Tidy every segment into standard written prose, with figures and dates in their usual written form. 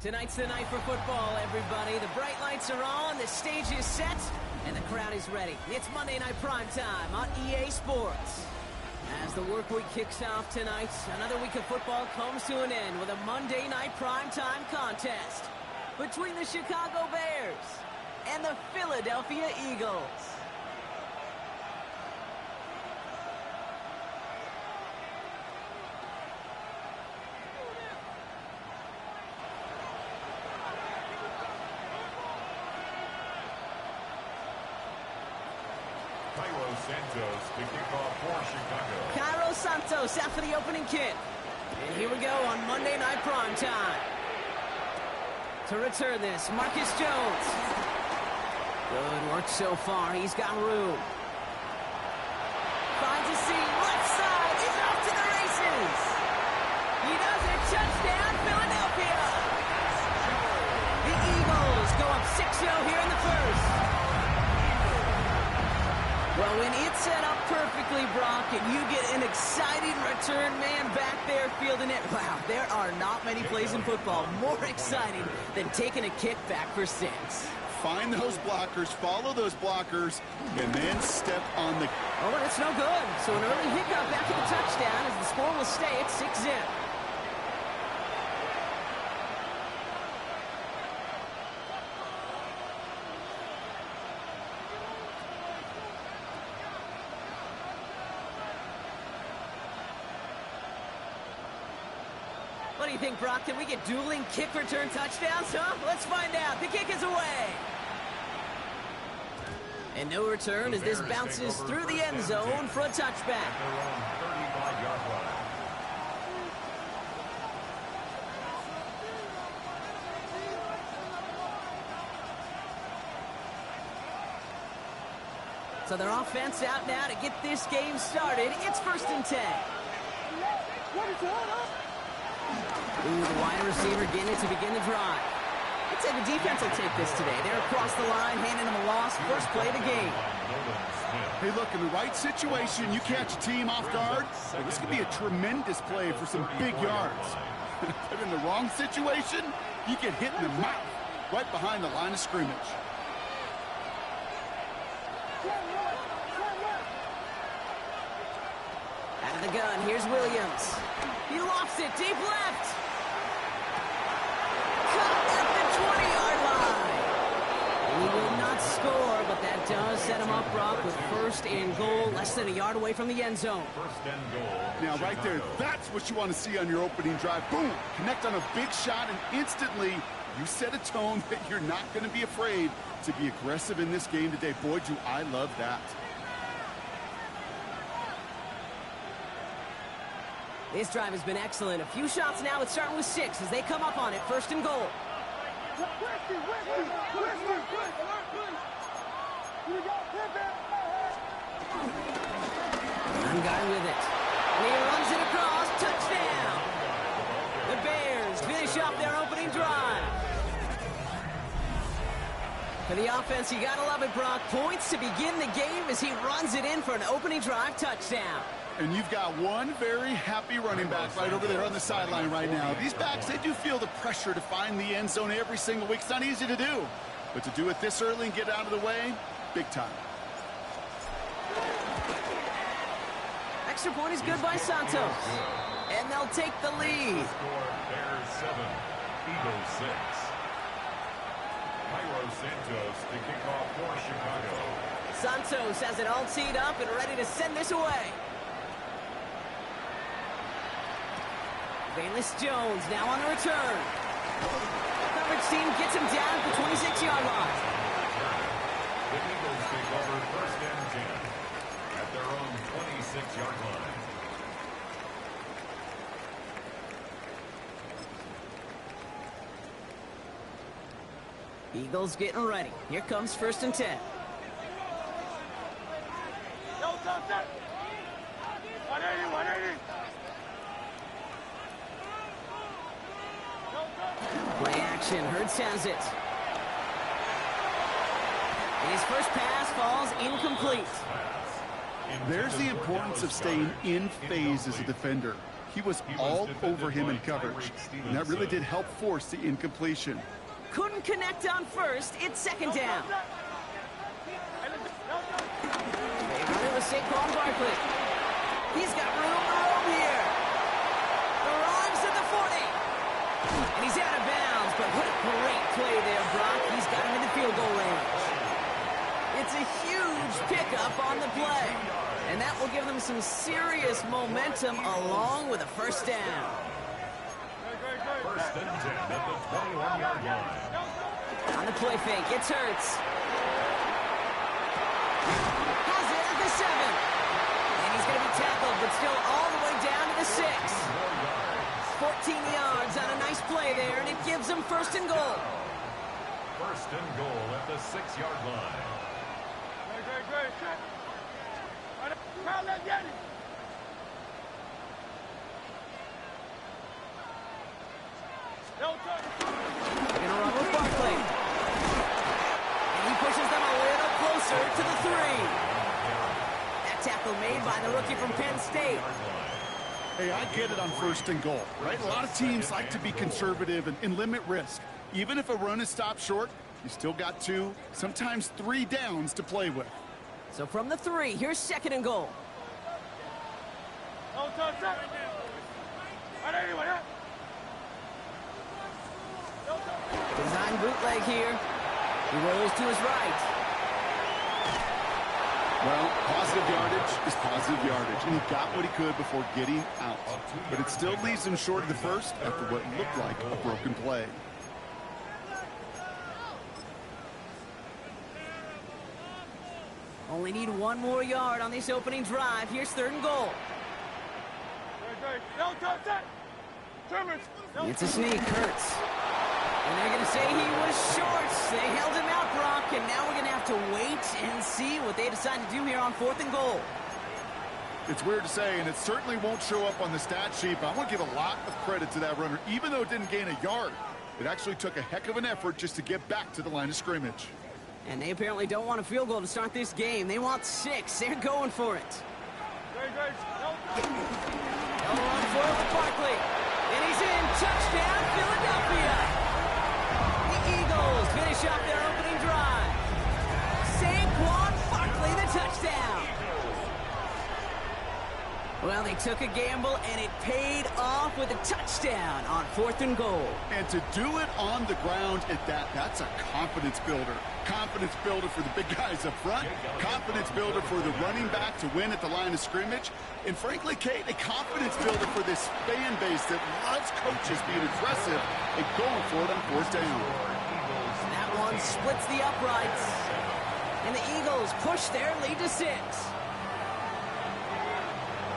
Tonight's the night for football, everybody. The bright lights are on, the stage is set, and the crowd is ready. It's Monday Night Primetime on EA Sports. As the work week kicks off tonight, another week of football comes to an end with a Monday Night Primetime contest between the Chicago Bears and the Philadelphia Eagles. Santos to kick off for Chicago. Cairo Santos out for the opening kick. And here we go on Monday Night Primetime. To return this, Marcus Jones. Good work so far. He's got room. Finds a seam. Left side. He's off to the races. He does it. Touchdown, Philadelphia. The Eagles go up 6-0 here in the first. Well, when it's set up perfectly, Brock, and you get an exciting return man back there fielding it, wow, there are not many plays in football more exciting than taking a kick back for 6. Find those blockers, follow those blockers, and then step on the... Oh, and it's no good. So an early hiccup after the touchdown as the score will stay at 6-0. What do you think, Brock? Can we get dueling kick return touchdowns, huh? Let's find out. The kick is away. And no return as this bounces through the end zone for a touchback. So their offense out now to get this game started. It's 1st and 10. Ooh, the wide receiver getting it to begin the drive. I'd say the defense will take this today. They're across the line, handing them a loss. First play of the game. Hey, look, in the right situation, you catch a team off guard. This could be a tremendous play for some big yards. But in the wrong situation, you get hit in the mouth right behind the line of scrimmage. Out of the gun, here's Williams. He lofts it deep left. Caught at the 20-yard line. He will not score, but that does set him up, Brock, with 1st and goal, less than a yard away from the end zone. 1st and goal. Now, right there, that's what you want to see on your opening drive. Boom! Connect on a big shot, and instantly You set a tone that you're not going to be afraid to be aggressive in this game today. Boy, do I love that. This drive has been excellent. A few shots now. It's starting with 6 as they come up on it. First and goal. One guy with it. And he runs it across. Touchdown! The Bears finish up their opening drive. For the offense, you gotta love it, Brock. Points to begin the game as he runs it in for an opening drive touchdown. And you've got one very happy running back right over there on the sideline right now. These backs, they do feel the pressure to find the end zone every single week. It's not easy to do. But to do it this early and get out of the way, big time. Extra point is good by Santos. And they'll take the lead. Score Bears 7, Eagles 6. Cairo Santos to kick off for Chicago. Santos has it all teed up and ready to send this away. Bayless Jones now on the return. Coverage team gets him down at the 26-yard line. The Eagles take over first and 10 at their own 26-yard line. Eagles getting ready. Here comes first and 10. Play action. Hurts has it. His first pass falls incomplete. There's the importance of staying in phase as a defender. He was all over him in coverage, and that really did help force the incompletion. Couldn't connect on first. It's second down. They run it with Saquon Barkley. He's got room to roam here. Arrives at the 40. And he's out of bounds, but what a great play there, Brock. He's got him in the field goal range. It's a huge pickup on the play. And that will give them some serious momentum along with a first down. First and 10 at the 21-yard line. On the play fake, it's Hurts. Has it at the 7. And he's going to be tackled, but still all the way down to the 6. 14 yards on a nice play there, and it gives them first and goal. First and goal at the 6-yard line. They're going to run with Barkley. And he pushes them a little closer to the 3. That tackle made by the rookie from Penn State. Hey, I get it on first and goal, right? A lot of teams like to be conservative and limit risk. Even if a run is stopped short, you still got 2, sometimes 3 downs to play with. So from the 3, here's second and goal. Design bootleg here. He rolls to his right. Well, positive yardage is positive yardage, and he got what he could before getting out. But it still leaves him short of the first after what looked like a broken play. Only need 1 more yard on this opening drive. Here's third and goal. It's a sneak, Hurts. And they're going to say he was short. They held him out, Brock, and now we're going to have to wait and see what they decide to do here on 4th and goal. It's weird to say, and it certainly won't show up on the stat sheet, but I want to give a lot of credit to that runner. Even though it didn't gain a yard, it actually took a heck of an effort just to get back to the line of scrimmage. And they apparently don't want a field goal to start this game. They want 6. They're going for it. They'll run for it with Barkley. And he's in. Touchdown, Philadelphia. The Eagles finish up their opening drive. Saquon Barkley, the touchdown. Well, the They took a gamble, and it paid off with a touchdown on 4th and goal. And to do it on the ground at that's a confidence builder. Confidence builder for the big guys up front. Confidence builder for the running back to win at the line of scrimmage. And frankly, Kate, a confidence builder for this fan base that loves coaches being aggressive and going for it on 4th down. That one splits the uprights. And the Eagles push their lead to 6.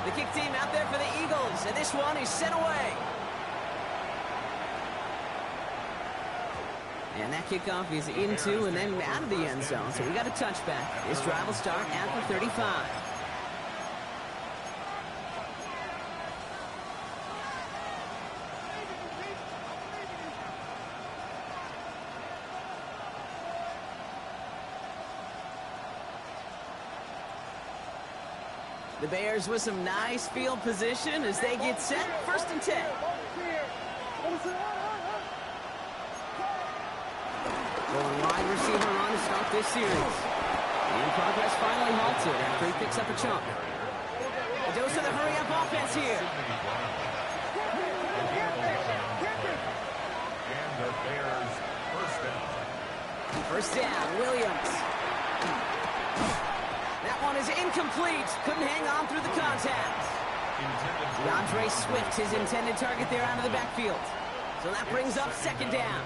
The kick team out there for the Eagles, and this one is sent away. And that kickoff is into and then out of the end zone, so we got a touchback. This drive will start at the 35. The Bears with some nice field position as they get set. 1st and 10. Going wide receiver run to start this series. And progress finally halted after he picks up a chunk. A dose of the hurry-up offense here. And the Bears first down. 1st down, Williams. That one is incomplete. Couldn't hang on through the contact. DeAndre Swift, his intended target there out of the backfield. So that brings up 2nd down.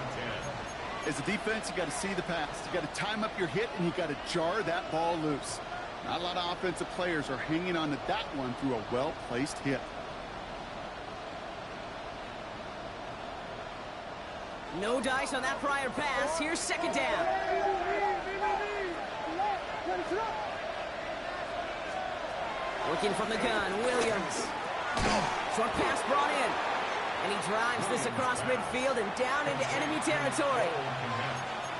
As a defense, you got to see the pass. You got to time up your hit, and you got to jar that ball loose. Not a lot of offensive players are hanging on to that one through a well-placed hit. No dice on that prior pass. Here's 2nd down. Looking from the gun, Williams. Short pass brought in. And he drives this across midfield and down into enemy territory.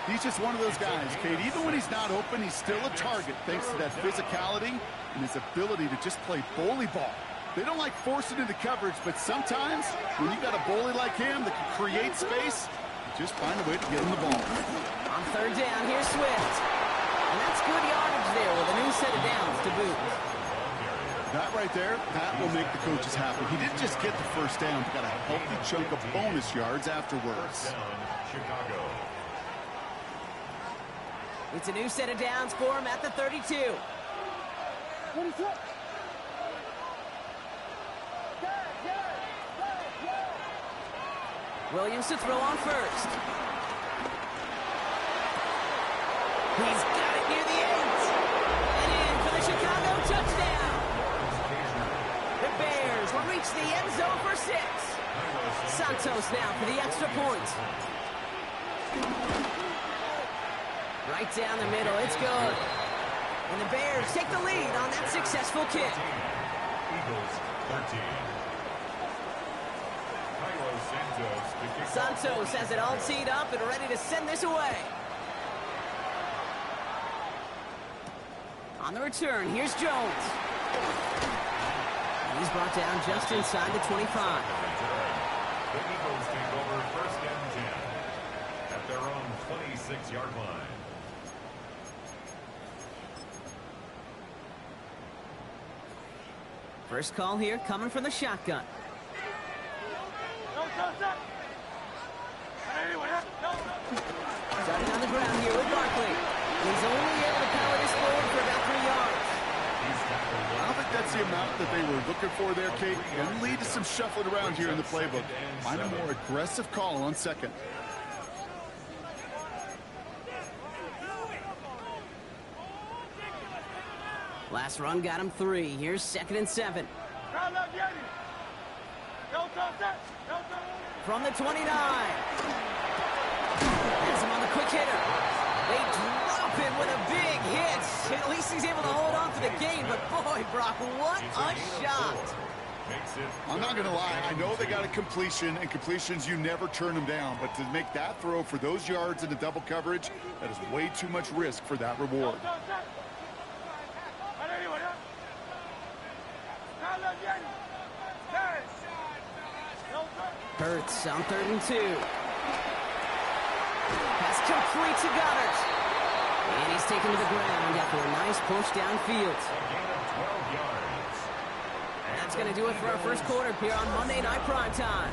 He's just one of those guys, Kate. Even when he's not open, he's still a target thanks to that physicality and his ability to just play bully ball. They don't like forcing into coverage, but sometimes when you got a bully like him that can create space, you just find a way to get him the ball. On 3rd down, here's Swift. And that's good yardage there with a new set of downs to boot. That right there, that will make the coaches happy. He didn't just get the 1st down, he got a healthy chunk of bonus yards afterwards. Chicago. It's a new set of downs for him at the 32. Williams to throw on 1st. He's got it near the end. And in for the Chicago touchdown. The Bears will reach the end zone for 6. Santos now for the extra point. Right down the middle, it's good. And the Bears take the lead on that successful kick. Eagles 13. Santos has it all teed up and ready to send this away. On the return, here's Jones. He's brought down just inside the 25. The Eagles take over 1st and 10 at their own 26-yard line. First call here coming from the shotgun. Starting on the ground here with Barkley. He's only able to power this forward for about 3 yards. I don't think that's the amount that they were looking for there, Kate. Going to lead to some shuffling around here in the playbook. Find a more aggressive call on 2nd. Last run got him 3. Here's 2nd and 7. From the 29. Has him on the quick hitter. They drop him with a big hit. At least he's able to hold on for the game. But boy, Brock, what a shot. I'm not going to lie. I know they got a completion, and completions, you never turn them down. But to make that throw for those yards in the double coverage, that is way too much risk for that reward. Hurts on 3rd and 2. Pass complete to Goddard. And he's taken to the ground after a nice push downfield. A gain of 12 yards. That's going to do it for our first quarter here on Monday Night Primetime.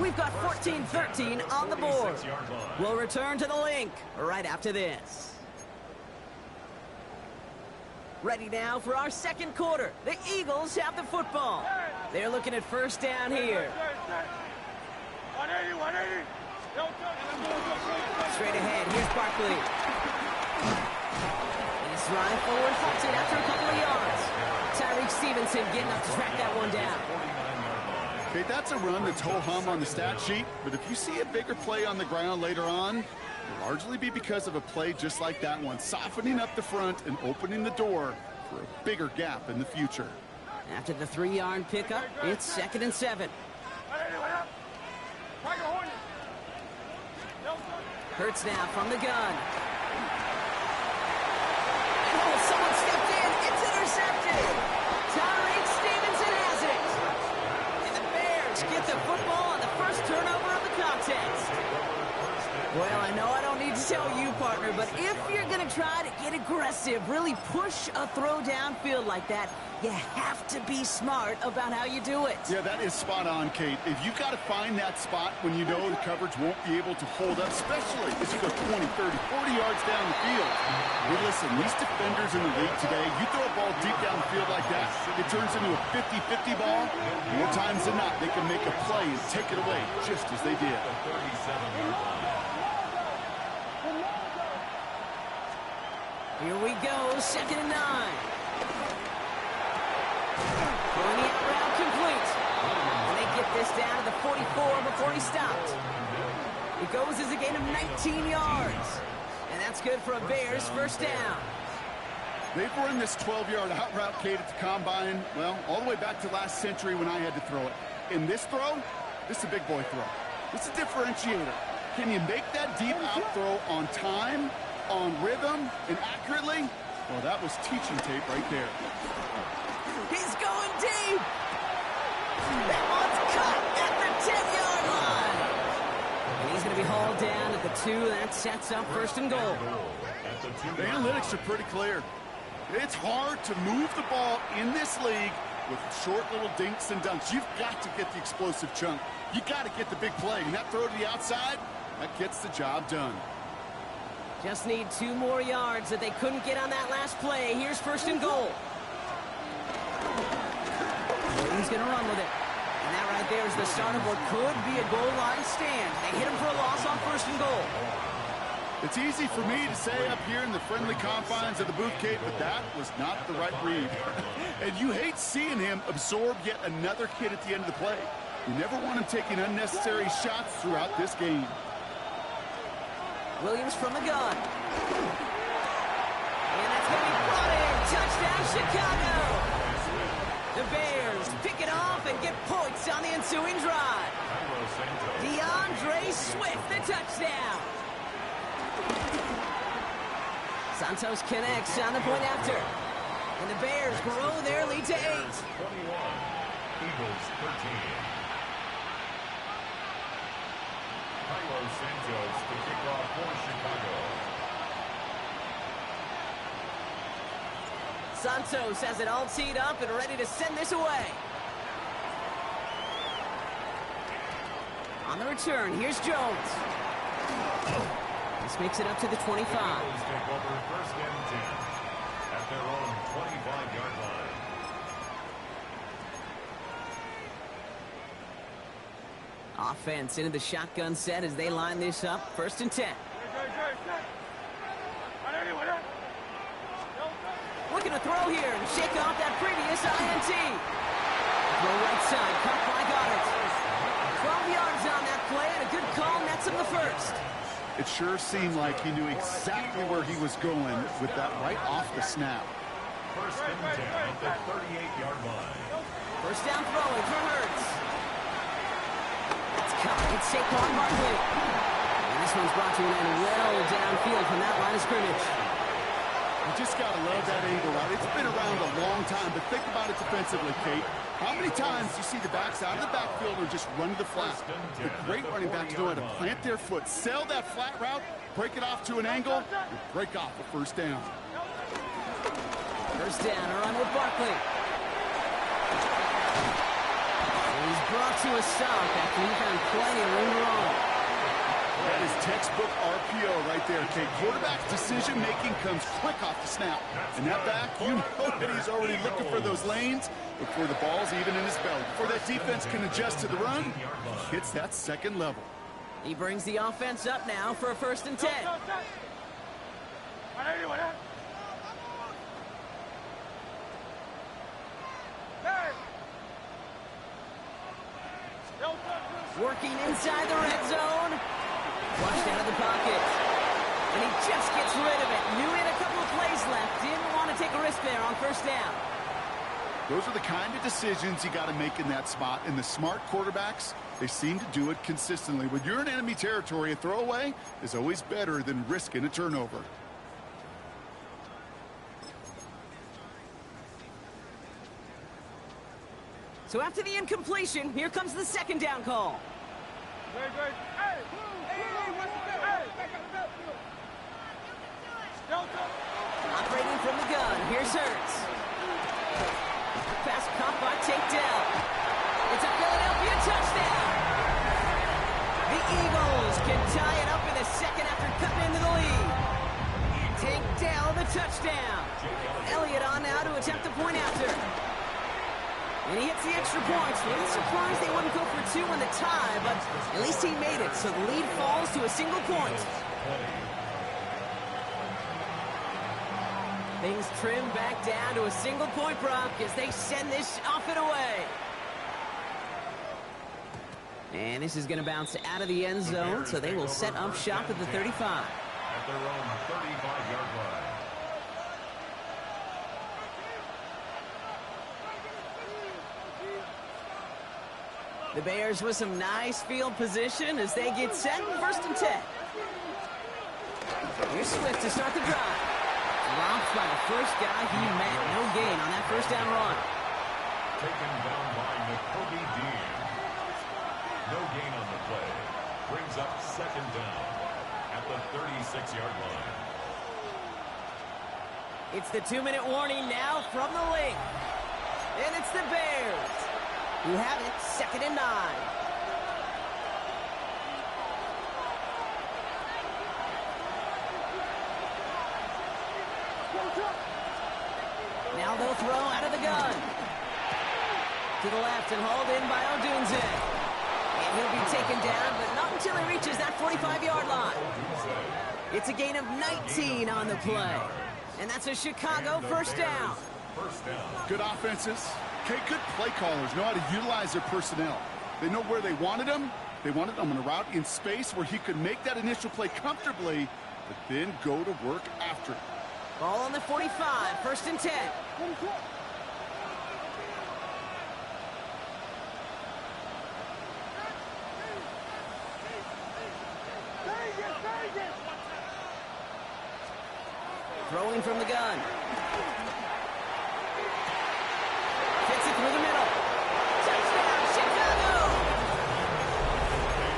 We've got 14-13 on the board. We'll return to the link right after this. Ready now for our second quarter. The Eagles have the football. They're looking at first down here. Straight ahead, here's Barkley. He's running forward, halted after a couple of yards. Tyreek Stevenson getting up to track that one down. Okay, that's a run that's ho-hum on the stat sheet, but if you see a bigger play on the ground later on, it'll largely be because of a play just like that one, softening up the front and opening the door for a bigger gap in the future. After the 3-yard pickup, it's 2nd and 7. Hurts now from the gun. Oh, someone stepped in. It's intercepted. Tyreek Stevenson has it. And the Bears get the football on the first turnover of the contest. Well, I know I don't need to tell you, partner, but if you're going to try to get aggressive, really push a throw downfield like that, you have to be smart about how you do it. Yeah, that is spot on, Kate. If you've got to find that spot when you know the coverage won't be able to hold up, especially as you go 20, 30, 40 yards down the field. Well, listen, these defenders in the league today, you throw a ball deep down the field like that, it turns into a 50-50 ball. More times than not, they can make a play and take it away, just as they did. Here we go, 2nd and 9. Going the out route complete. And they get this down to the 44 before he stopped. It goes as a gain of 19 yards. And that's good for a Bears first down. They've run this 12-yard out route, Kate, at the combine, well, all the way back to last century when I had to throw it. In this throw, this is a big boy throw. It's a differentiator. Can you make that deep out throw on time, on rhythm, and accurately? Well, that was teaching tape right there. He's going deep. That one's caught at the 10-yard line. And he's going to be hauled down at the 2. That sets up 1st and goal. The analytics are pretty clear. It's hard to move the ball in this league with short little dinks and dunks. You've got to get the explosive chunk. You got to get the big play. And that throw to the outside, that gets the job done. Just need 2 more yards that they couldn't get on that last play. Here's 1st and goal. He's going to run with it. And that right there is the start of what could be a goal line stand. They hit him for a loss on 1st and goal. It's easy for me to say up here in the friendly confines of the booth, Kate, but that was not the right read. And you hate seeing him absorb yet another hit at the end of the play. You never want him taking unnecessary shots throughout this game. Williams from the gun. And that's going to be brought in. Touchdown, Chicago. The Bears pick it off and get points on the ensuing drive. DeAndre Swift, the touchdown. Santos connects on the point after. And the Bears grow their lead to 8. 21. Eagles 13. Carlos Santos to kick off for Chicago. Santos has it all teed up and ready to send this away. On the return, here's Jones. This makes it up to the 25. Eagles take over 1st and 10 at their own 25-yard line. Offense into the shotgun set as they line this up. 1st and 10. Looking to throw here and shake off that previous INT. Throw right side, caught by Goddard. 12 yards on that play and a good call nets him the 1st. It sure seemed like he knew exactly where he was going with that right off the snap. 1st and 10 at the 38-yard line. First down throwing for Hurts. That's caught. It's Saquon Barkley. And this one's brought to an end well downfield from that line of scrimmage. You just got to love that angle route. It's been around a long time, but think about it defensively, Kate. How many times do you see the backs out of the backfield or just run to the flat? The great running backs know how to plant their foot, sell that flat route, break it off to an angle, and break off a 1st down. First down, a run with Barkley. He's brought to a stop after he found plenty of room to run. That is textbook RPO right there, Kate. Quarterback's decision-making comes quick off the snap. And that back, you know that he's already looking for those lanes before the ball's even in his belly. Before that defense can adjust to the run, he hits that second level. He brings the offense up now for a 1st and 10. Working inside the red zone. Flushed out of the pocket. And he just gets rid of it. Knew he had a couple of plays left. Didn't want to take a risk there on 1st down. Those are the kind of decisions you got to make in that spot. And the smart quarterbacks, they seem to do it consistently. When you're in enemy territory, a throwaway is always better than risking a turnover. So after the incompletion, here comes the 2nd down call. Operating from the gun, here's Hurts. Pass caught by takedown. It's a Philadelphia touchdown. The Eagles can tie it up in the 2nd after cutting into the lead. Take down the touchdown. Elliott on now to attempt the point after. And he hits the extra points. A little surprised they wouldn't go for 2 in the tie, but at least he made it, so the lead falls to a single point. Things trim back down to a single point, Brock, as they send this off and away. And this is going to bounce out of the end zone, so they will set up shop at the 35. At their own 35-yard line. The Bears with some nice field position as they get set, 1st and 10. Here's Swift to start the drive. Dropped by the first guy he met. No gain on that 1st down run. Taken down by Nakobe Dean. No gain on the play. Brings up 2nd down at the 36-yard line. It's the 2-minute warning now from the link. And it's the Bears who have it 2nd and 9. Now they'll throw out of the gun. To the left and hauled in by Odunze. And he'll be taken down, but not until he reaches that 45-yard line. It's a gain of 19 on the play. And that's a Chicago 1st down. Good offenses. Okay, good play callers know how to utilize their personnel. They know where they wanted them. They wanted them on a route in space where he could make that initial play comfortably, but then go to work after it. Ball on the 45, 1st and 10. Throwing from the gun. Gets it through the middle. Touchdown, Chicago!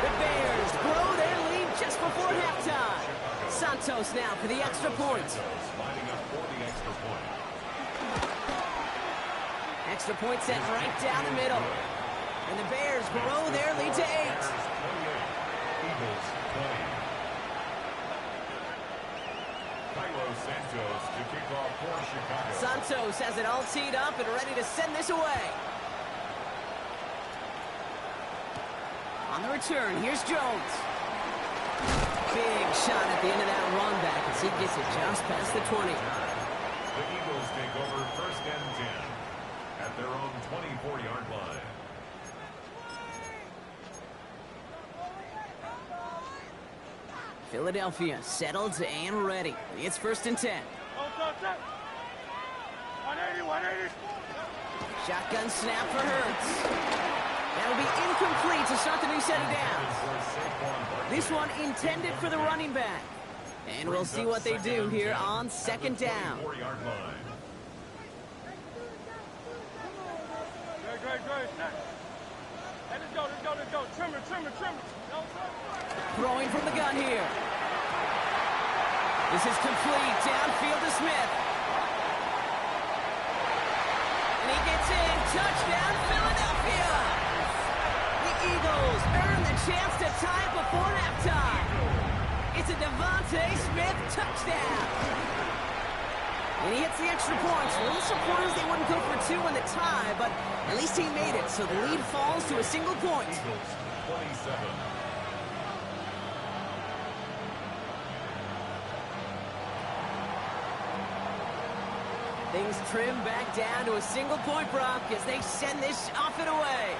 The Bears grow their lead just before halftime. Santos now for the extra point. Lining up for the extra point. Extra point set right down the middle. And the Bears grow their lead to 8. Eagles 20. Kylo Santos to kick off for Chicago. Santos has it all teed up and ready to send this away. On the return, here's Jones. Big shot at the end of that run back as he gets it just past the 20. The Eagles take over 1st and 10 at their own 24-yard line. Philadelphia settled and ready. It's 1st and 10. 180. Shotgun snap for Hurts. That'll be incomplete to start the new set of downs. This one intended for the running back. And we'll see what they do here on 2nd down. Good. Let's go. Trimmer. Throwing from the gun here. This is complete. Downfield to Smith. And he gets in. Touchdown, Philadelphia! The Eagles earn the chance to tie it before halftime. It's a Devontae Smith touchdown. And he hits the extra points. A little surprised they wouldn't go for two in the tie, but at least he made it, so the lead falls to a single point. Eagles 27. Things trim back down to a single point, Brock, as they send this off and away.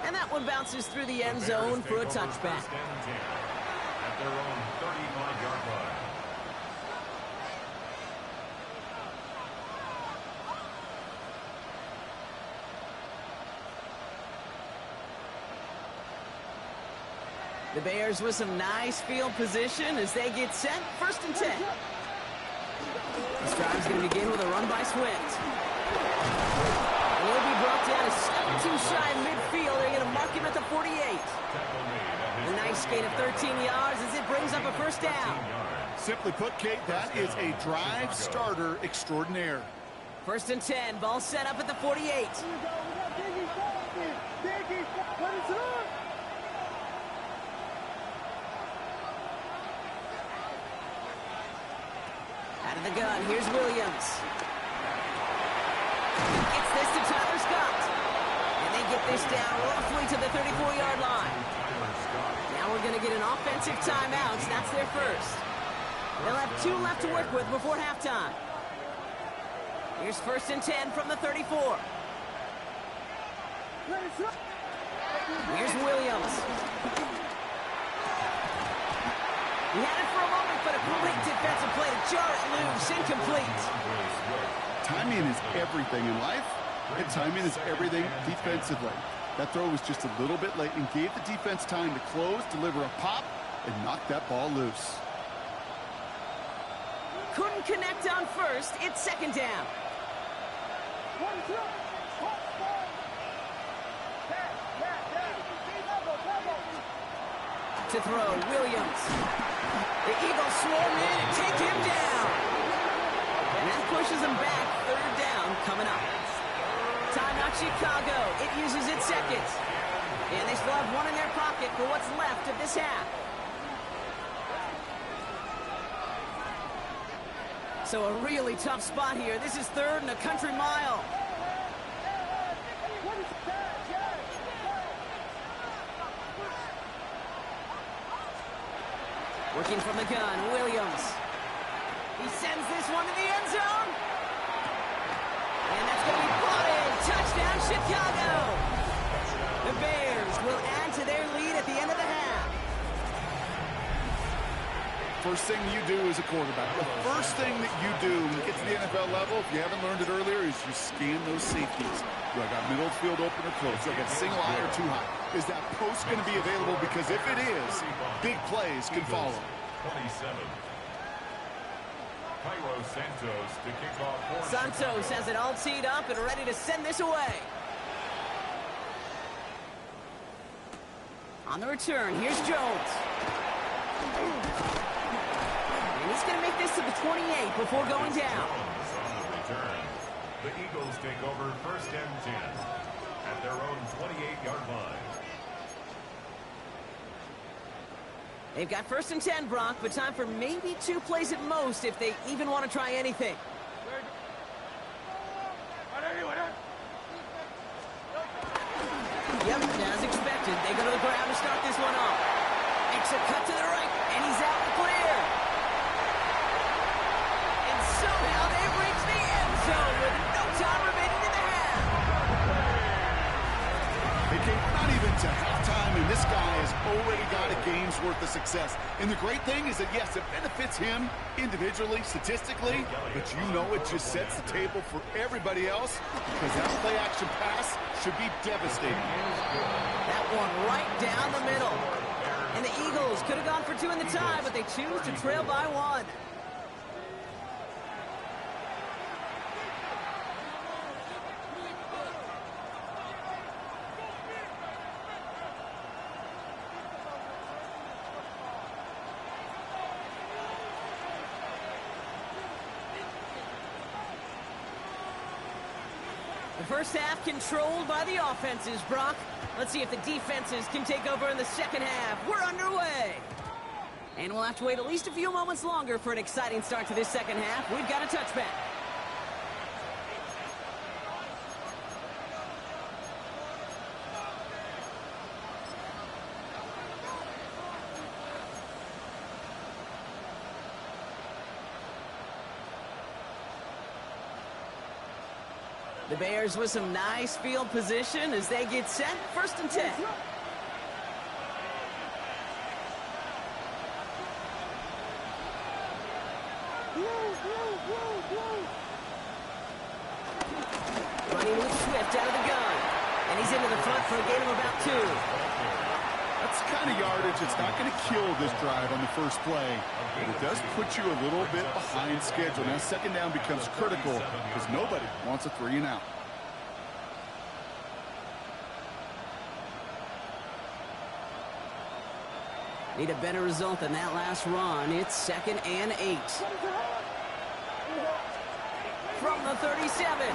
And that one bounces through the end zone for a touchback. First and 10 at their own 35-yard line. The Bears with some nice field position as they get set. First and 10. This drive's going to begin with a run by Swift. And he'll be brought down a step or two shy of midfield. They're going to mark him at the 48. A nice gain of 13 yards as it brings up a first down. Simply put, Kate, that is a drive starter extraordinaire. First and 10. Ball set up at the 48. Out of the gun, here's Williams. Gets this to Tyler Scott. And they get this down roughly to the 34-yard line. Now we're going to get an offensive timeout. That's their first. They'll have 2 left to work with before halftime. Here's first and 10 from the 34. Here's Williams. He had it for a moment, but a great defensive play to jar it loose. Incomplete. Timing is everything in life, and timing is everything defensively. That throw was just a little bit late and gave the defense time to close, deliver a pop, and knock that ball loose. Couldn't connect on first. It's second down. To throw, Williams. The Eagles swarm in and take him down. And that pushes him back. Third down coming up. Timeout Chicago. It uses its second. And they still have one in their pocket for what's left of this half. So a really tough spot here. This is third and a country mile. Working from the gun, Williams. He sends this one to the end zone. And that's going to be brought in. Touchdown, Chicago. The Bears will add to their lead at the end of the half. First thing you do as a quarterback, the first thing that you do when you get to the NFL level, if you haven't learned it earlier, is you scan those safeties. Do I got middle field open or close? Do I got single high or too high? Is that post going to be available? Because if it is, big plays can follow. 27. Cairo Santos to kick off. Santos has it all teed up and ready to send this away. On the return, here's Jones. And he's going to make this to the 28 before going down. On the return, the Eagles take over first and 10 at their own 28-yard line. They've got first and 10, Brock, but time for maybe 2 plays at most if they even want to try anything. Yep, as expected, they go to the ground to start this one off. Makes a cut to the right, and he's out and clear. And somehow they've reached the end zone with no time remaining in the half. They came not even to halftime, and this guy has already got a game's worth of success. And the great thing is that, yes, it benefits him individually, statistically, but you know it just sets the table for everybody else because that play-action pass should be devastating. That one right down the middle. And the Eagles could have gone for 2 in the tie, but they choose to trail by 1. first half controlled by the offenses, Brock. Let's see if the defenses can take over in the second half. We're underway. And we'll have to wait at least a few moments longer for an exciting start to this second half. We've got a touchback. The Bears with some nice field position as they get set. 1st and 10. Running with Swift out of the gun. And he's into the front for a gain of about 2. That's the kind of yardage that's not going to kill this drive on the first play. But it does put you a little bit behind schedule. Now, second down becomes critical because nobody wants a 3 and out. Need a better result than that last run. It's 2nd and 8. From the 37.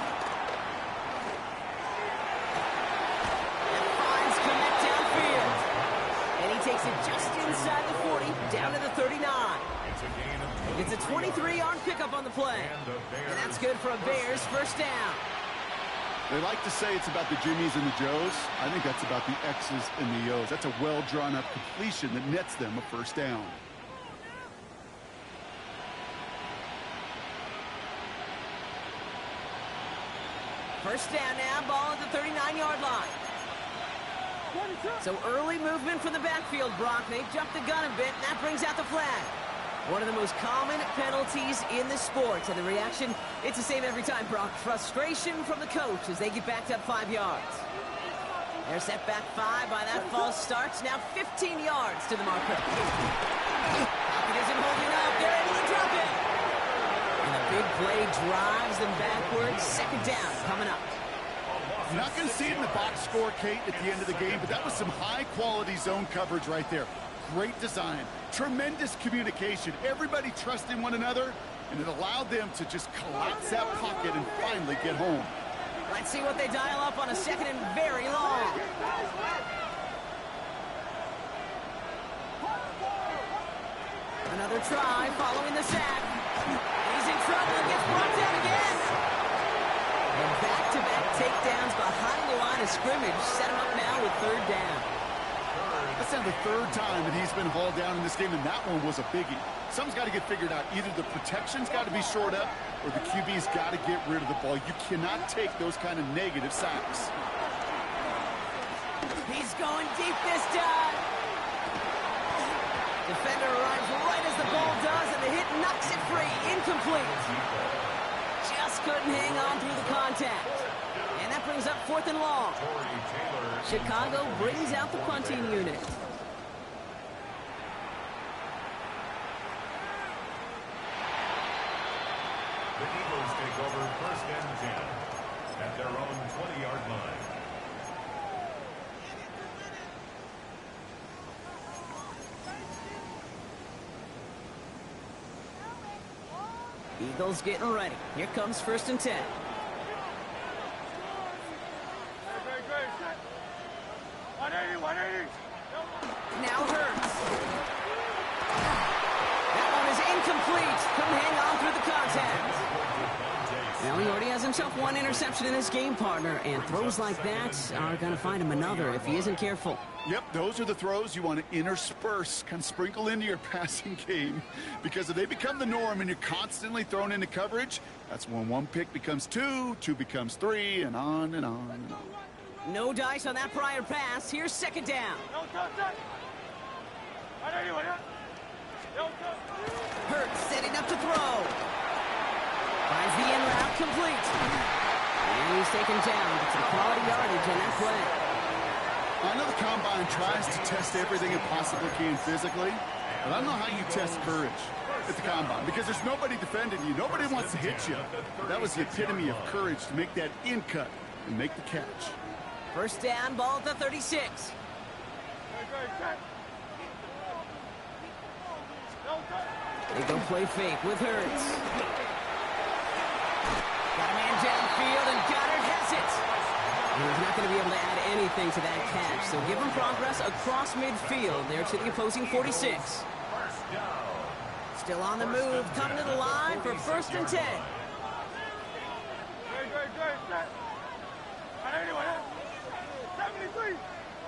And finds Kmet downfield. And he takes it just inside the 40, down to the 39. It's a 23-yard pickup on the play. And that's good for a Bears first down. They like to say it's about the Jimmies and the Joes. I think that's about the X's and the O's. That's a well-drawn-up completion that nets them a first down. First down now, ball at the 39-yard line. So early movement from the backfield, Brock. They jumped the gun a bit, and that brings out the flag. One of the most common penalties in the sport. And the reaction, it's the same every time, Brock. Frustration from the coach as they get backed up 5 yards. They're set back 5 by that false start. Now 15 yards to the marker. Pocket isn't holding up. They're able to drop it. And the big play drives them backwards. Second down coming up. You're not going to see it in the box score, Kate, at the end of the game, but that was some high-quality zone coverage right there. Great design, tremendous communication, everybody trusting one another, and it allowed them to just collapse that pocket and finally get home. Let's see what they dial up on a 2nd and very long. Another try following the sack. He's in trouble and gets brought down again. And back-to-back takedowns behind the line of scrimmage set him up now with 3rd down. That's now the 3rd time that he's been hauled down in this game, and that one was a biggie. Something's got to get figured out. Either the protection's got to be shored up, or the QB's got to get rid of the ball. You cannot take those kind of negative sacks. He's going deep this time. Defender arrives right as the ball does, and the hit knocks it free. Incomplete. Just couldn't hang on through the contact. And that brings up 4th and long. Chicago brings out the punting unit. The Eagles take over 1st and 10 at their own 20-yard line. Eagles getting ready. Here comes 1st and 10. Great. 180, 180. Now Hurts. That one is incomplete. Couldn't hang on through the contact. Now he already has himself 1 interception in his game, partner, and throws like that are going to find him another if he isn't careful. Yep, those are the throws you want to intersperse, kind of sprinkle into your passing game, because if they become the norm and you're constantly thrown into coverage, that's when 1 pick becomes 2, 2 becomes 3, and on and on and on. No dice on that prior pass. Here's 2nd down. Hurts setting up to throw. Finds the in route complete. And he's taken down. Gets some quality yardage on that play. I know the Combine tries to test everything it possibly can physically, but I don't know how you test courage at the Combine, because there's nobody defending you. Nobody wants to hit you. That was the epitome of courage, to make that in cut and make the catch. First down, ball at the 36. They go play fake with Hurts. Got a man downfield, and Goddard has it. And he's not going to be able to add anything to that catch, so give him progress across midfield there to the opposing 46. Still on the move, coming to the line for 1st and 10. Great, set. On anyone, 73,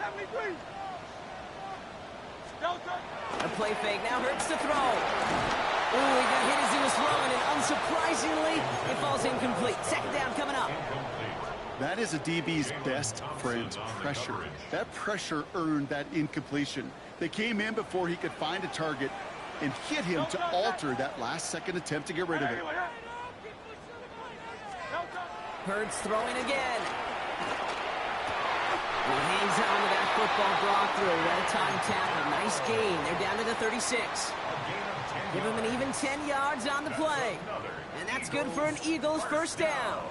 73. Delta. A play fake now hurts to throw. Ooh, he got hit as he was throwing, and unsurprisingly, it falls incomplete. 2nd down coming up. That is a DB's best friend, pressure. That pressure earned that incompletion. They came in before he could find a target and hit him to alter that last-second attempt to get rid of it. Hurts throwing again. He hangs on to that football brought through. Well-timed tackle. Nice gain. They're down to the 36. Give him an even 10 yards on the play. And that's good for an Eagles 1st down.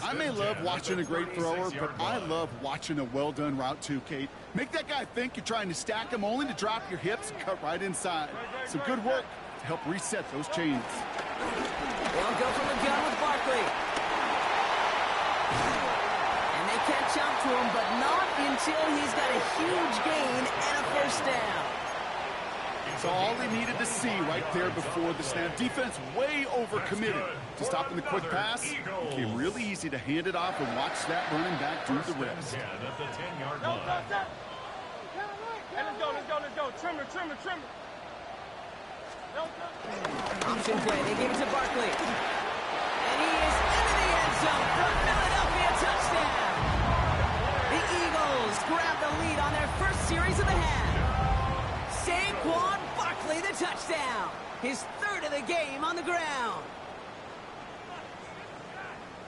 I may love watching a great thrower, but I love watching a well-done route too, Kate. Make that guy think you're trying to stack him only to drop your hips and cut right inside. Some good work to help reset those chains. They'll go from the gun with Barkley. And they catch up to him, but not until he's got a huge gain and a 1st down. So all he needed to see right there before the snap. Defense way overcommitted to stopping the quick pass. It became really easy to hand it off and watch that running back do the rest. At the 10-yard line. Hey, let's go. Trimmer. Option play. They give it to Barkley. And he is into the end zone for Philadelphia touchdown. The Eagles grab the lead on their first series of the half. Saquon Barkley, the touchdown. His 3rd of the game on the ground.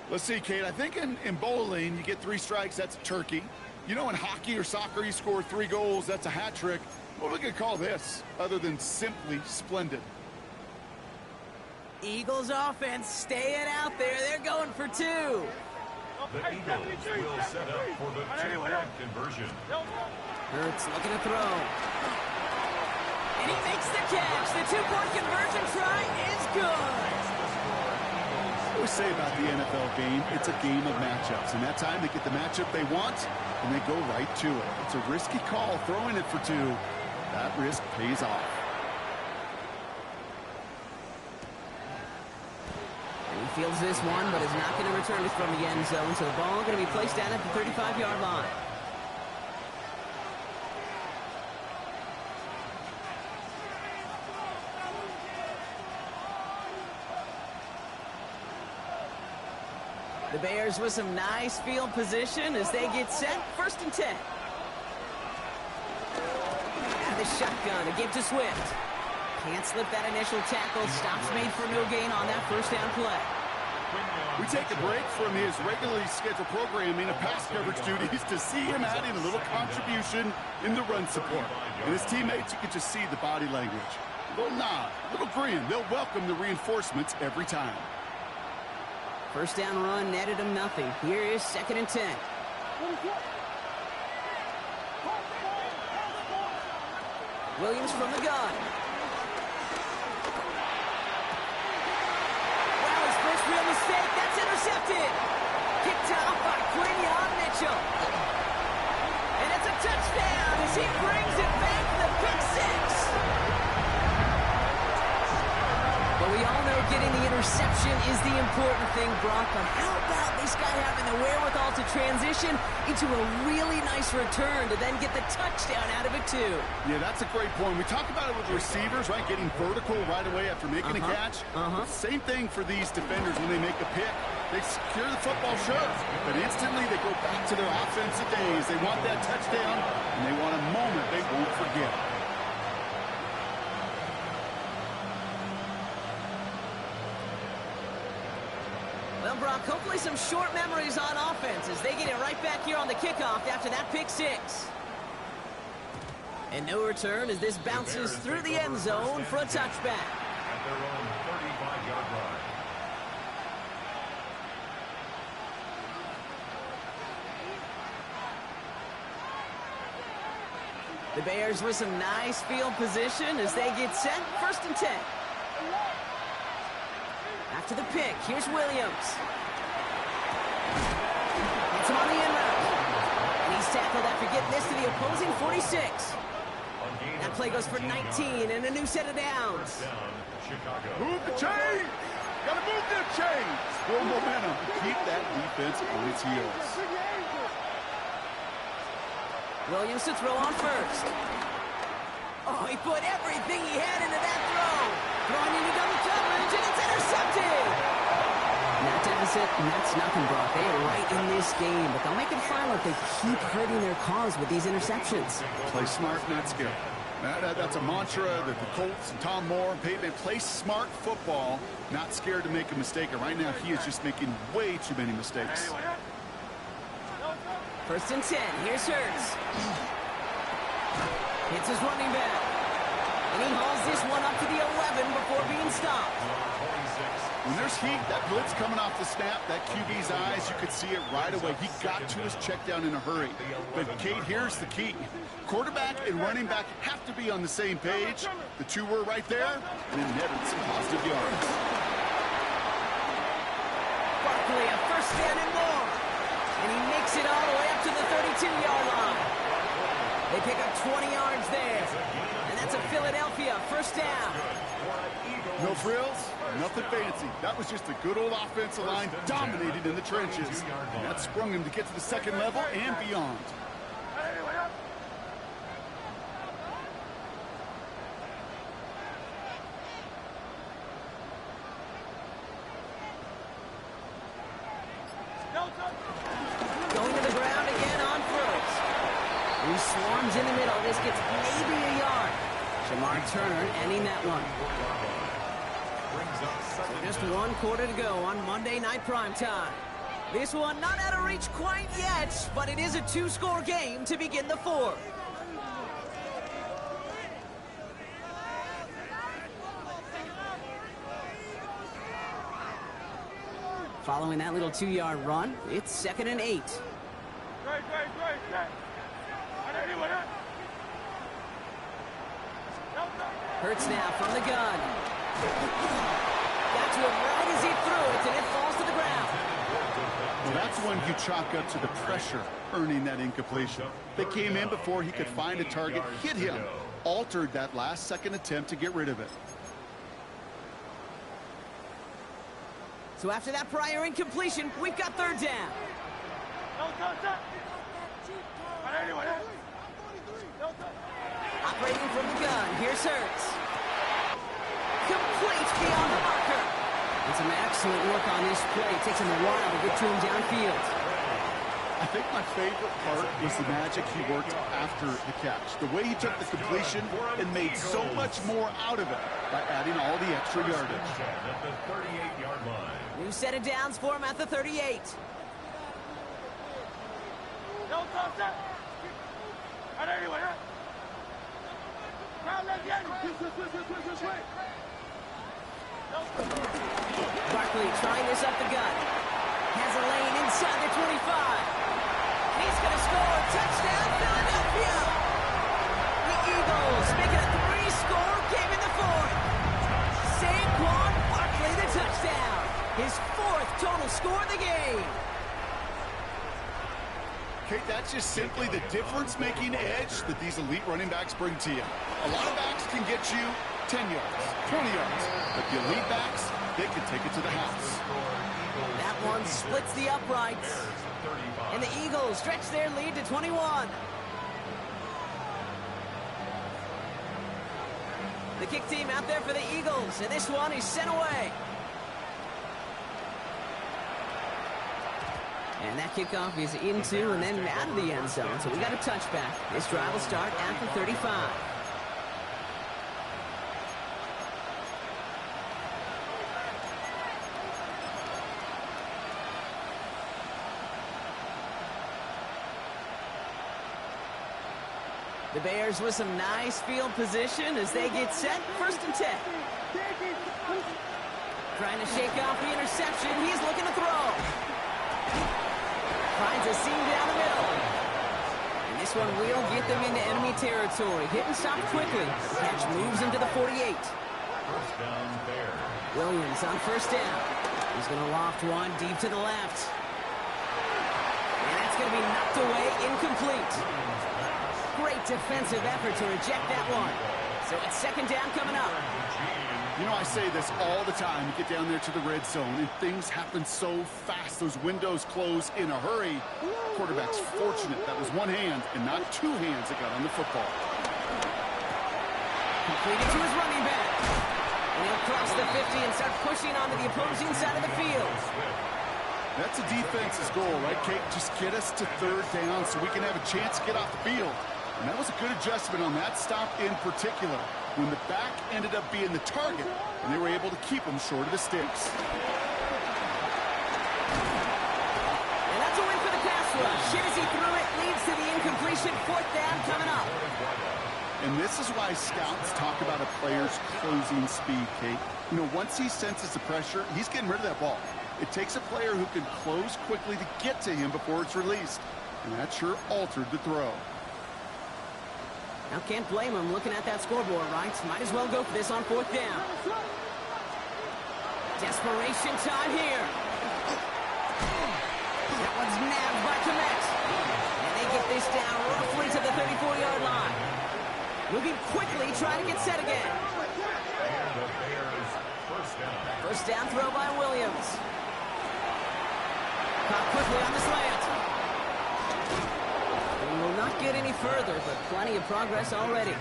Let's see, Kate. I think in bowling, you get 3 strikes, that's a turkey. You know, in hockey or soccer, you score 3 goals, that's a hat trick. What are we going to call this other than simply splendid? Eagles offense staying out there. They're going for 2. The Eagles will set up for the 2-point conversion. Hurts looking to throw. And he makes the catch. The 2-point conversion try is good. I always say about the NFL game, it's a game of matchups. And that time they get the matchup they want, and they go right to it. It's a risky call throwing it for 2. That risk pays off. And he fields this one, but is not going to return it from the end zone. So the ball going to be placed down at the 35-yard line. The Bears with some nice field position as they get set. 1st and 10. And the shotgun, a give to Swift. Can't slip that initial tackle. Stops made for no gain on that 1st down play. We take a break from his regularly scheduled programming of pass coverage duties to see him adding a little contribution in the run support. And his teammates, you can just see the body language. A little nod, a little grin. They'll welcome the reinforcements every time. 1st down run netted him nothing. Here is 2nd and 10. Williams from the gun. Wow, his first real mistake. That's intercepted. Kicked off by Quinyon Mitchell. And it's a touchdown as he brings it back to the pick 6. But we all know getting the interception is the important thing, Brock. But how about this guy having the wherewithal to transition into a really nice return to then get the touchdown out of it, too? Yeah, that's a great point. We talk about it with receivers, right? Getting vertical right away after making a catch. Same thing for these defenders when they make a pick. They secure the football sure, but instantly they go back to their offensive days. They want that touchdown, and they want a moment they won't forget. Well, Brock, hopefully some short memories on offense as they get it right back here on the kickoff after that pick 6. And no return as this bounces through the end zone for a touchback. At their own 35-yard line. The Bears with some nice field position as they get set. 1st and 10. After the pick, here's Williams. money en route. And he's tackled after getting this to the opposing 46. That play goes for 19 and a new set of downs. Move the chains! Gotta move them chains! Build momentum. Keep that defense on its heels. Williams to throw on first. Oh, he put everything he had into that throw. Throwing into double coverage, and it's intercepted. That deficit, and that's nothing, Brock. They are right in this game, but they'll make it final if they keep hurting their cause with these interceptions. Play smart, not scared. That's a mantra that the Colts and Tom Moore and Peyton play smart football, not scared to make a mistake. And right now, he is just making way too many mistakes. First and 10. Here's Hurts. Hits his running back. And he hauls this one up to the 11 before being stopped. When there's heat, that blitz coming off the snap, that QB's eyes, you could see it right away. He got to his check down in a hurry. But, Kate, here's the key. Quarterback and running back have to be on the same page. The two were right there, and it netted some positive yards. Barkley, a first down and more. And he makes it all the way up to the 32-yard line. They pick up 20 yards there. And that's a Philadelphia first down. No frills, nothing fancy. That was just a good old offensive line dominated in the trenches. And that sprung him to get to the second level and beyond. Going to the ground again on first. He swarms in the middle. This gets maybe a yard. Jamar Turner ending that one. So just one quarter to go on Monday Night Primetime. This one not out of reach quite yet, but it is a two-score game to begin the fourth. Following that little 2-yard run, it's 2nd and 8. Hurts now from the gun. Got to him right as he threw it, and it falls to the ground. Well, that's when you chalk up to the pressure earning that incompletion. They came in before he could find a target, hit him, altered that last-second attempt to get rid of it. So after that prior incompletion, we've got third down. Operating from the gun, here's Hurts. Complete beyond the marker. And some excellent work on this play. It takes him a while to get to him downfield. I think my favorite part was the magic he worked after the catch. The way he took the completion and made so much more out of it by adding all the extra yardage. At the 38-yard line. New set of downs for him at the 38. Barkley trying this up the gut. Has a lane inside the 25. He's going to score. Touchdown, Philadelphia. The Eagles make it a 3-score game in the fourth. Saquon Barkley the touchdown. His 4th total score of the game. Kate, that's just simply the difference-making edge that these elite running backs bring to you. A lot of backs can get you 10 yards, 20 yards, but the elite backs, they can take it to the house. That one splits the uprights. And the Eagles stretch their lead to 21. The kick team out there for the Eagles, and this one is sent away. And that kickoff is into and then out of the end zone. So we got a touchback. This drive will start at the 35. The Bears with some nice field position as they get set. 1st and 10. Trying to shake off the interception. He's looking to throw. Finds a seam down the middle. And this one will get them into enemy territory. Hit and stop quickly. The catch moves him to the 48. First down, Bears. Williams on first down. He's going to loft one deep to the left. And that's That's going to be knocked away, incomplete. Great defensive effort to reject that one. So it's second down coming up. You know, I say this all the time. You get down there to the red zone, and things happen so fast. Those windows close in a hurry. Quarterback's fortunate that was one hand and not two hands that got on the football. Completed to his running back. And he'll cross the 50 and start pushing onto the opposing side of the field. That's a defense's goal, right, Kate? Just get us to third down so we can have a chance to get off the field. And that was a good adjustment on that stop in particular, when the back ended up being the target, and they were able to keep him short of the sticks. And that's a win for the pass rush. Shit as he threw it, leads to the incompletion. Fourth down coming up. And this is why scouts talk about a player's closing speed, Kate. You know, once he senses the pressure, he's getting rid of that ball. It takes a player who can close quickly to get to him before it's released. And that sure altered the throw. Now can't blame him looking at that scoreboard, right? Might as well go for this on fourth down. Desperation time here. That one's nabbed by Komet. And they get this down roughly to the 34-yard line. Moving quickly, trying to get set again. And the Bears First down throw by Williams. Caught quickly on the slant. Will not get any further, but plenty of progress already.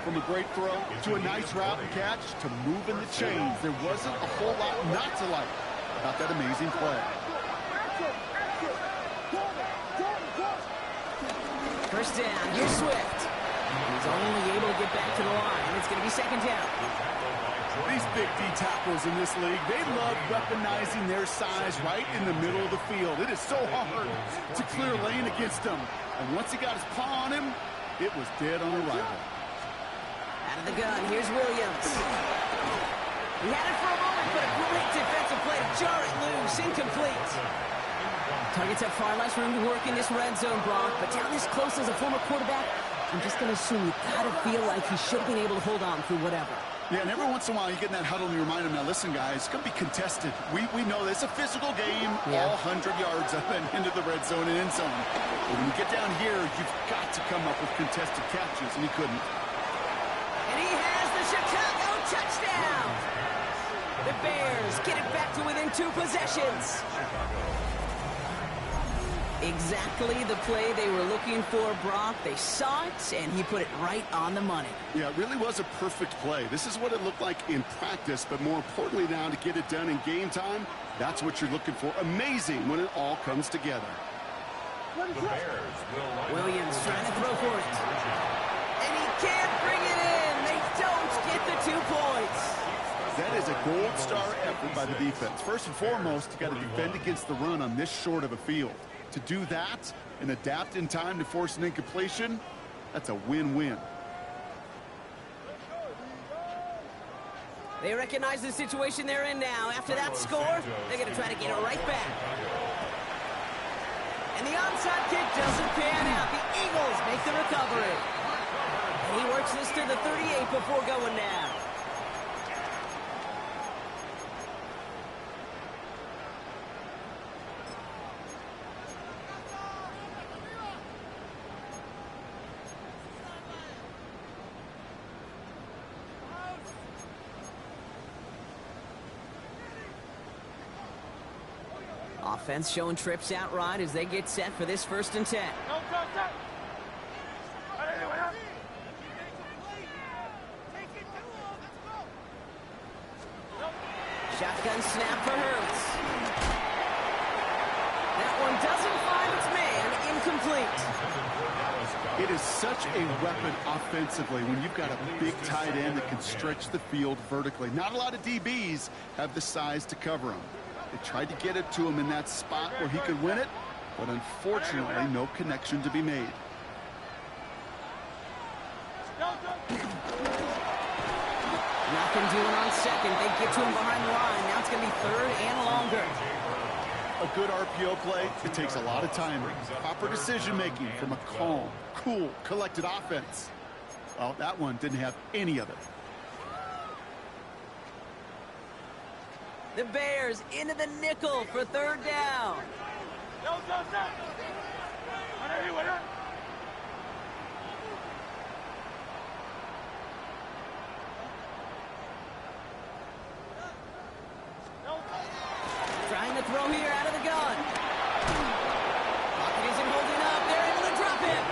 From a great throw to a nice route and catch to moving the chains, there wasn't a whole lot not to like about that amazing play. First down, here's Swift. He's only able to get back to the line. It's going to be second down. These big D tackles in this league, they love weaponizing their size right in the middle of the field. It is so hard to clear lane against them. And once he got his paw on him, it was dead on arrival. Out of the gun, here's Williams. He had it for a moment, but a great defensive play to jar it loose. Incomplete. Targets have far less room to work in this red zone, Brock, but down this close as a former quarterback, I'm just going to assume you got to feel like he should have been able to hold on through whatever. Yeah, and every once in a while you get in that huddle and you remind them, now listen, guys, it's going to be contested. We know this. It's a physical game, all 100 yards up and into the red zone and end zone. But when you get down here, you've got to come up with contested catches, and he couldn't. And he has the Chicago touchdown. The Bears get it back to within 2 possessions. Exactly the play they were looking for, Brock. They saw it, and he put it right on the money. Yeah, it really was a perfect play. This is what it looked like in practice, but more importantly now to get it done in game time, that's what you're looking for. Amazing when it all comes together. Williams trying to throw for it. And he can't bring it in. They don't get the 2 points. That is a gold star effort by the defense. First and foremost, you got to defend against the run on this short of a field. To do that and adapt in time to force an incompletion, that's a win-win. They recognize the situation they're in now. After that score, they're going to try to get it right back. And the onside kick doesn't pan out. The Eagles make the recovery. And he works this to the 38 before going down. Offense showing trips out right as they get set for this 1st and 10. Shotgun snap for Hurts. That one doesn't find its man. Incomplete. It is such a weapon offensively when you've got a big tight end that can stretch the field vertically. Not a lot of DBs have the size to cover him. They tried to get it to him in that spot where he could win it, but unfortunately, no connection to be made. Nothing doing on second. They get to him behind the line. Now it's going to be 3rd and longer. A good RPO play, it takes a lot of time. Proper decision-making from a calm, cool, collected offense. Well, that one didn't have any of it. The Bears into the nickel for 3rd down. Trying to throw here out of the gun. Pocket isn't holding up. They're able to drop him.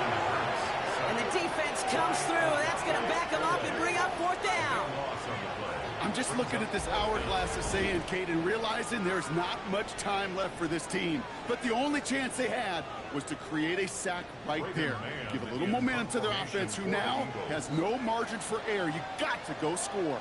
And the defense comes through. That's going to back him up and bring up fourth down. I'm just looking at this hourglass of sand, Kate, and realizing there's not much time left for this team. But the only chance they had was to create a sack right there. Give a little momentum to their offense, who now has no margin for error. You got to go score.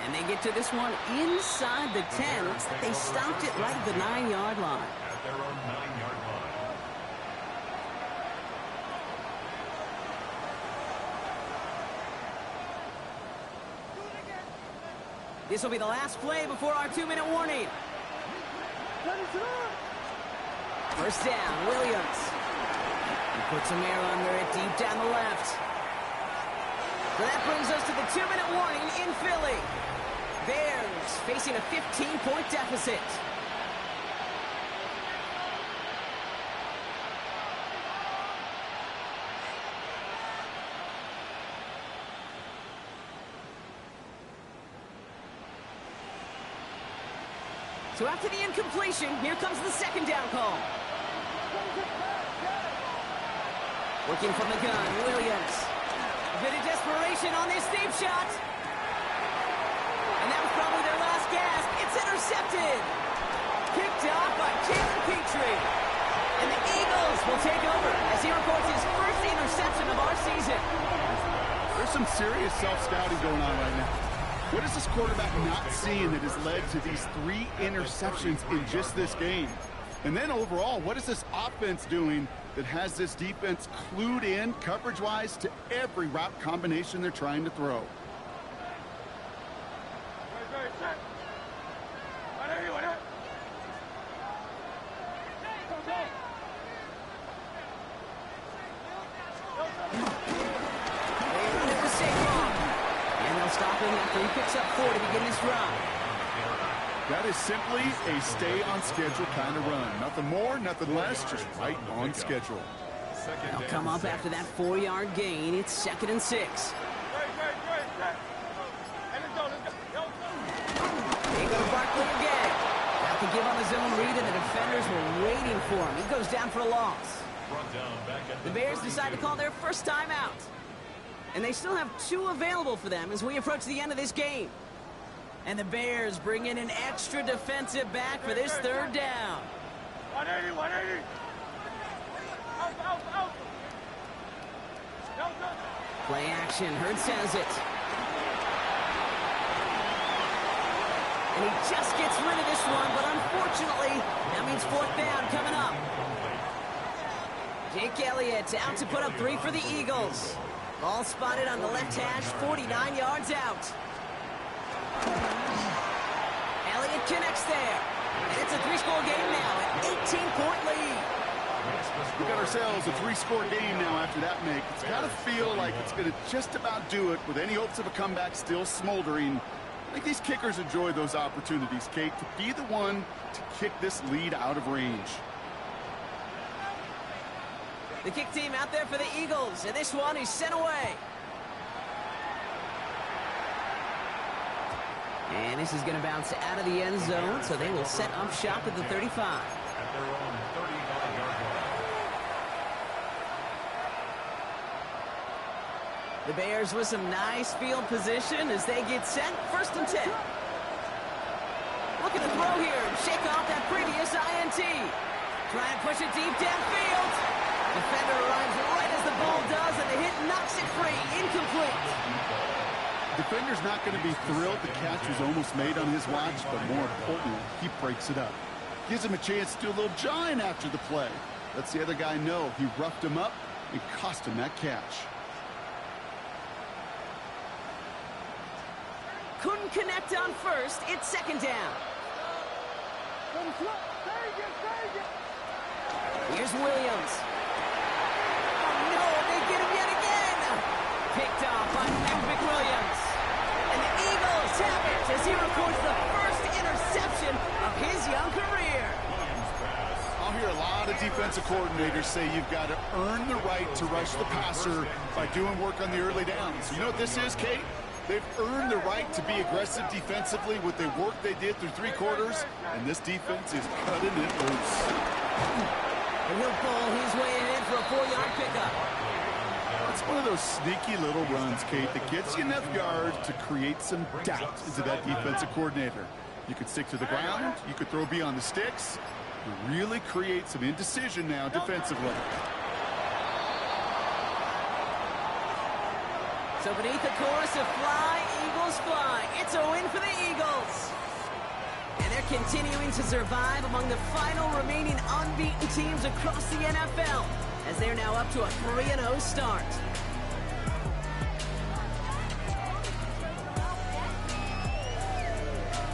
And they get to this one inside the 10. Looks like they stopped it right at the 9-yard line. At their own 9-yard line. This will be the last play before our 2-minute warning. First down, Williams. He puts some air under it deep down the left. So that brings us to the 2-minute warning in Philly. Bears facing a 15-point deficit. So after the incompletion, here comes the second down call. Working from the gun, Williams. A bit of desperation on this deep shot. And that was probably their last gasp. It's intercepted. Picked off by Jalen Petrie. And the Eagles will take over as he records his first interception of our season. There's some serious self-scouting going on right now. What is this quarterback not seeing that has led to these 3 interceptions in just this game? And then overall, what is this offense doing that has this defense clued in coverage-wise to every route combination they're trying to throw? Stopping after he picks up 4 to begin this drive. That is simply a stay-on-schedule kind of run. Nothing more, nothing less, just right on schedule. They'll come up after that 4-yard gain. It's 2nd and 6. They go to Barkley again. Got to give on the zone read, and the defenders were waiting for him. He goes down for a loss. The Bears decide to call their first timeout. And they still have 2 available for them as we approach the end of this game. And the Bears bring in an extra defensive back for this 3rd down. 180, 180. Out. Play action. Hurts has it. And he just gets rid of this one, but unfortunately, that means 4th down coming up. Jake Elliott out to put up 3 for the Eagles. Ball spotted on the left hash, 49 yards out. Elliott connects there. And it's a 3-score game now, an 18-point lead. We got ourselves a 3-score game now after that make. It's got to feel like it's going to just about do it with any hopes of a comeback still smoldering. I think these kickers enjoy those opportunities, Kate, to be the one to kick this lead out of range. The kick team out there for the Eagles, and this one is sent away. And this is going to bounce out of the end zone, so they will set up shop at the 35. At their own 35-yard line. The Bears with some nice field position as they get set. 1st and 10. Looking to throw here and shake off that previous INT. Try and push it deep downfield. Defender arrives right as the ball does, and the hit knocks it free. Incomplete. Defender's not going to be thrilled the catch was almost made on his watch, but more importantly, he breaks it up. Gives him a chance to do a little jawing after the play. Lets the other guy know he roughed him up and cost him that catch. don't connect on first. It's second down. Here's Williams. Oh, no, they get him yet again. Picked off by Epic Williams. And the Eagles have it as he records the first interception of his young career. I'll hear a lot of defensive coordinators say you've got to earn the right to rush the passer by doing work on the early downs. You know what this is, Kate? They've earned the right to be aggressive defensively with the work they did through 3 quarters, and this defense is cutting it loose. And he'll pull his way ahead for a 4-yard pickup. It's one of those sneaky little runs, Kate, that gets you enough yards to create some doubt into that defensive coordinator. You could stick to the ground, you could throw beyond the sticks, you really create some indecision now defensively. So beneath the chorus of Fly, Eagles Fly, it's a win for the Eagles. And they're continuing to survive among the final remaining unbeaten teams across the NFL, as they're now up to a 3-0 start.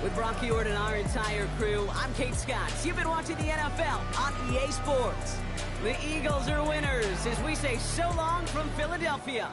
With Brock Huard and our entire crew, I'm Kate Scott. You've been watching the NFL on EA Sports. The Eagles are winners as we say so long from Philadelphia.